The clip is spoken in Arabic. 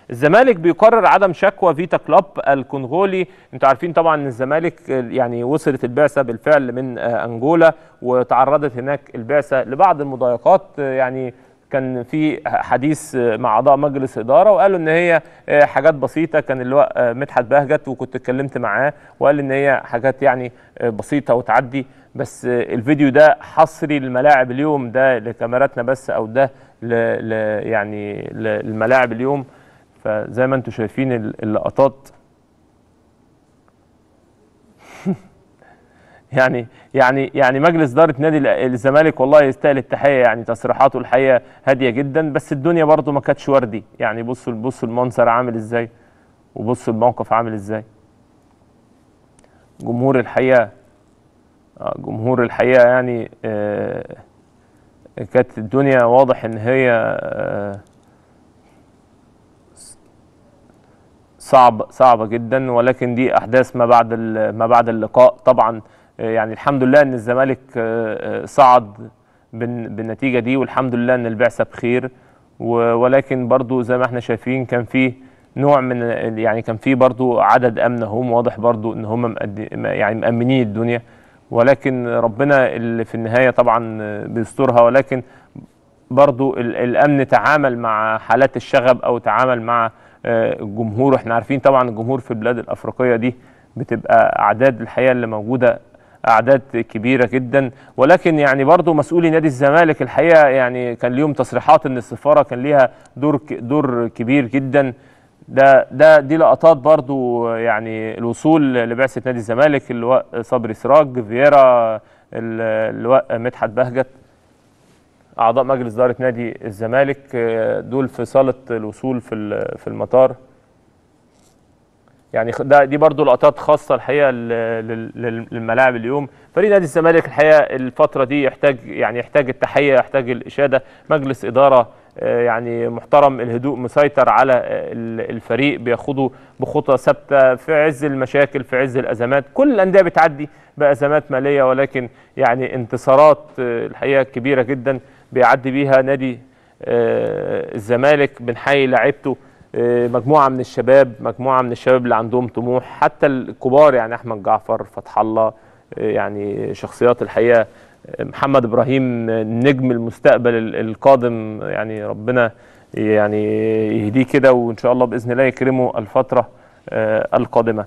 الزمالك بيقرر عدم شكوى فيتا كلوب الكونغولي. انتوا عارفين طبعا ان الزمالك يعني وصلت البعثه بالفعل من انجولا، وتعرضت هناك البعثه لبعض المضايقات. يعني كان في حديث مع اعضاء مجلس اداره وقالوا ان هي حاجات بسيطه. كان اللواء مدحت بهجت وكنت اتكلمت معاه وقال ان هي حاجات يعني بسيطه وتعدي. بس الفيديو ده حصري للملاعب اليوم، ده لكاميراتنا بس، او ده يعني للملاعب اليوم. فزي ما انتم شايفين اللقطات يعني مجلس إدارة نادي الزمالك والله يستاهل التحية. يعني تصريحاته الحقيقة هادية جدا، بس الدنيا برضو ما كانتش وردي. يعني بصوا المنظر عامل ازاي، وبصوا الموقف عامل ازاي. جمهور الحقيقة يعني كانت الدنيا واضح ان هي صعبة جدا، ولكن دي احداث ما بعد اللقاء طبعا. يعني الحمد لله ان الزمالك صعد بالنتيجة دي، والحمد لله ان البعثة بخير. ولكن برضو زي ما احنا شايفين كان في نوع من يعني كان في برضو عدد امن هم واضح برضو ان هم يعني مأمنين الدنيا، ولكن ربنا اللي في النهاية طبعا بيسترها. ولكن برضو الامن تعامل مع حالات الشغب او تعامل مع الجمهور. احنا عارفين طبعا الجمهور في البلاد الافريقيه دي بتبقى اعداد الحقيقه اللي موجوده اعداد كبيره جدا. ولكن يعني برضو مسؤولي نادي الزمالك الحقيقه يعني كان ليهم تصريحات ان السفاره كان ليها دور كبير جدا. دي لقطات برضو يعني الوصول لبعثه نادي الزمالك، اللواء صبري سراج فييرا، اللواء مدحت بهجت، اعضاء مجلس اداره نادي الزمالك، دول في صاله الوصول في المطار. يعني دي برضو لقطات خاصه الحقيقه للملاعب اليوم. فريق نادي الزمالك الحقيقه الفتره دي يحتاج التحيه، يحتاج الاشاده. مجلس اداره يعني محترم، الهدوء مسيطر على الفريق، بياخده بخطى ثابته في عز المشاكل، في عز الازمات. كل الانديه بتعدي بازمات ماليه، ولكن يعني انتصارات الحقيقه كبيره جدا بيعدي بيها نادي الزمالك. بنحيي لاعيبته، مجموعه من الشباب اللي عندهم طموح، حتى الكبار يعني احمد جعفر، فتح الله، يعني شخصيات الحقيقه. محمد ابراهيم نجم المستقبل القادم، يعني ربنا يعني يهديه كده، وان شاء الله باذن الله يكرمه الفتره القادمه.